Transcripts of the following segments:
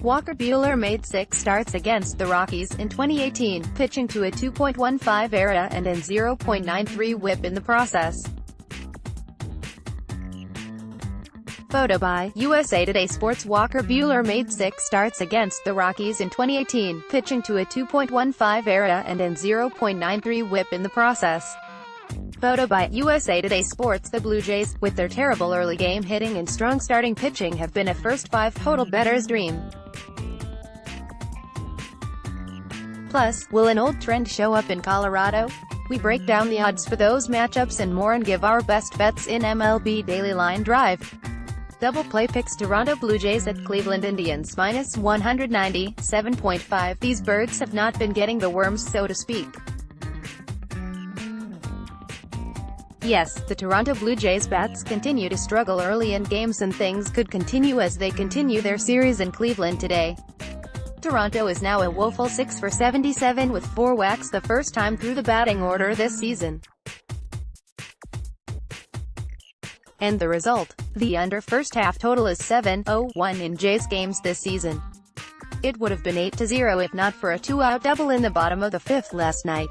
Walker Buehler made 6 starts against the Rockies in 2018, pitching to a 2.15 ERA and a 0.93 WHIP in the process. Photo by USA Today Sports. Walker Buehler made 6 starts against the Rockies in 2018, pitching to a 2.15 ERA and a 0.93 WHIP in the process. Photo by USA Today Sports. The Blue Jays, with their terrible early game hitting and strong starting pitching, have been a first 5 total bettor's dream. Plus, will an old trend show up in Colorado? We break down the odds for those matchups and more and give our best bets in MLB Daily Line Drive. Double play picks: Toronto Blue Jays at Cleveland Indians minus 197.5. These birds have not been getting the worms, so to speak. Yes, the Toronto Blue Jays bats continue to struggle early in games, and things could continue as they continue their series in Cleveland today. Toronto is now a woeful 6 for 77 with 4 whacks, the first time through the batting order this season. And the result? The under first half total is 7-0-1 in Jays games this season. It would have been 8-0 if not for a 2-out double in the bottom of the 5th last night.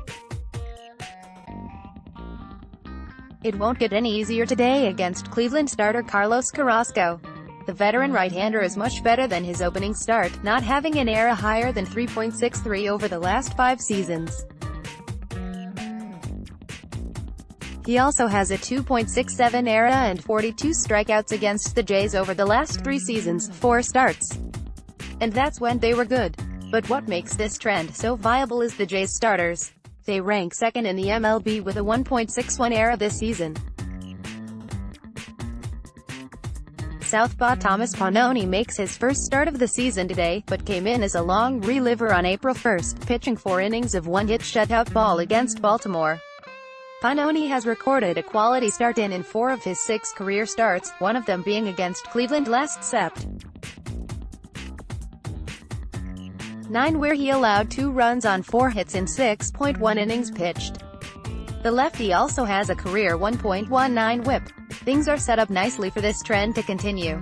It won't get any easier today against Cleveland starter Carlos Carrasco. The veteran right-hander is much better than his opening start, not having an ERA higher than 3.63 over the last 5 seasons. He also has a 2.67 ERA and 42 strikeouts against the Jays over the last 3 seasons, 4 starts. And that's when they were good. But what makes this trend so viable is the Jays starters. They rank second in the MLB with a 1.61 ERA this season. Southpaw Thomas Pannone makes his first start of the season today, but came in as a long reliever on April 1st, pitching 4 innings of 1-hit shutout ball against Baltimore. Pannone has recorded a quality start in 4 of his 6 career starts, one of them being against Cleveland last Sept. 9, where he allowed 2 runs on 4 hits in 6.1 innings pitched. The lefty also has a career 1.19 WHIP. Things are set up nicely for this trend to continue.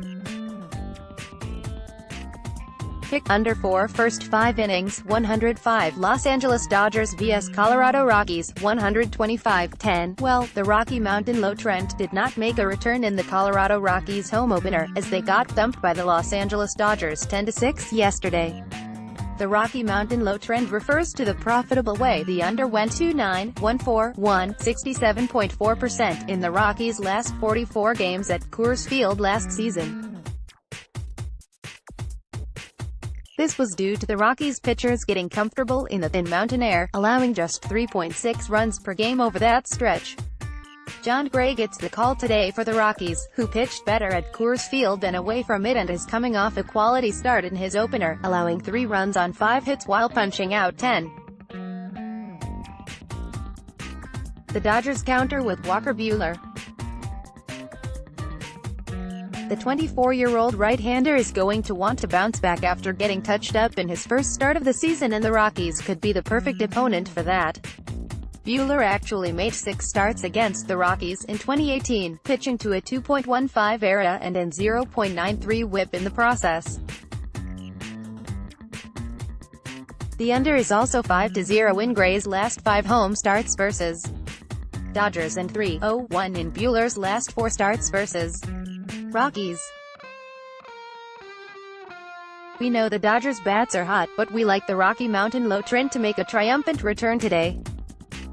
Pick under 4 first 5 innings, 105. Los Angeles Dodgers vs Colorado Rockies, 125-10. Well, the Rocky Mountain low trend did not make a return in the Colorado Rockies home opener, as they got thumped by the Los Angeles Dodgers 10-6 yesterday. The Rocky Mountain low trend refers to the profitable way the under went 2-9, 1-4, 67.4% in the Rockies' last 44 games at Coors Field last season. This was due to the Rockies pitchers getting comfortable in the thin mountain air, allowing just 3.6 runs per game over that stretch. John Gray gets the call today for the Rockies, who pitched better at Coors Field than away from it and is coming off a quality start in his opener, allowing 3 runs on 5 hits while punching out 10. The Dodgers counter with Walker Buehler. The 24-year-old right-hander is going to want to bounce back after getting touched up in his first start of the season, and the Rockies could be the perfect opponent for that. Buehler actually made 6 starts against the Rockies in 2018, pitching to a 2.15 ERA and a 0.93 WHIP in the process. The under is also 5-0 in Gray's last 5 home starts versus Dodgers and 3-0-1 in Buehler's last 4 starts versus Rockies. We know the Dodgers bats are hot, but we like the Rocky Mountain low trend to make a triumphant return today.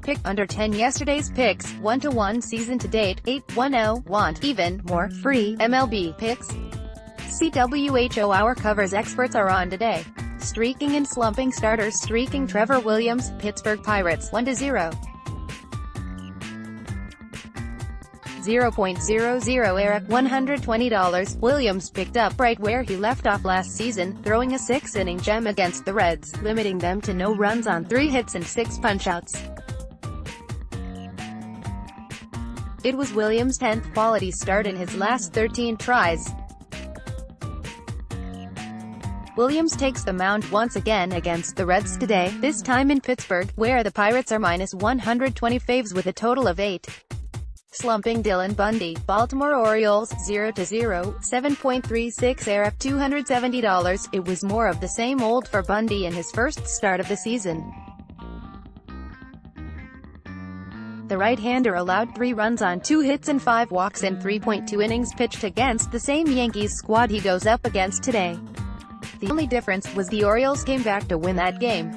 Pick under 10 yesterday's picks, 1-1 season to date, 8-1-0. Want even more free MLB picks? CWHO Hour covers experts are on today. Streaking and slumping starters. Streaking: Trevor Williams, Pittsburgh Pirates, 1-0. 0.00 ERA, $120. Williams picked up right where he left off last season, throwing a 6-inning gem against the Reds, limiting them to no runs on 3 hits and 6 punchouts. It was Williams' 10th quality start in his last 13 tries. Williams takes the mound once again against the Reds today, this time in Pittsburgh, where the Pirates are minus 120 faves with a total of 8. Slumping Dylan Bundy, Baltimore Orioles, 0-0, 7.36 ARF $270. It was more of the same old for Bundy in his first start of the season. The right-hander allowed 3 runs on 2 hits and 5 walks in 3.2 innings pitched against the same Yankees squad he goes up against today. The only difference was the Orioles came back to win that game.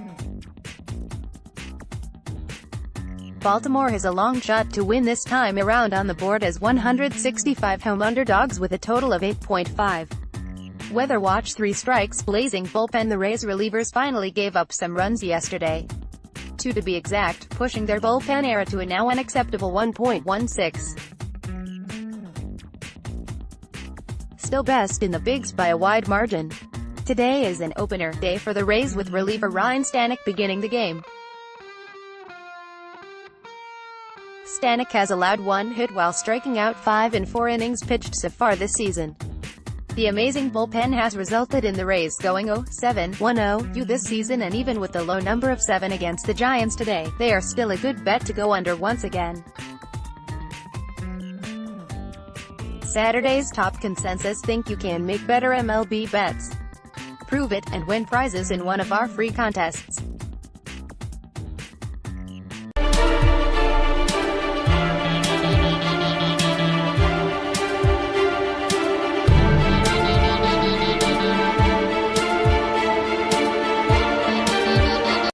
Baltimore has a long shot to win this time around on the board as 165 home underdogs with a total of 8.5. Weather watch: 3 strikes, blazing bullpen. The Rays relievers finally gave up some runs yesterday. 2 to be exact, pushing their bullpen ERA to a now unacceptable 1.16. Still best in the bigs by a wide margin. Today is an opener day for the Rays with reliever Ryan Stanek beginning the game. Stanek has allowed 1 hit while striking out 5 in 4 innings pitched so far this season. The amazing bullpen has resulted in the Rays going 0-7-1-0 this season, and even with the low number of 7 against the Giants today, they are still a good bet to go under once again. Saturday's top consensus: think you can make better MLB bets. Prove it, and win prizes in one of our free contests.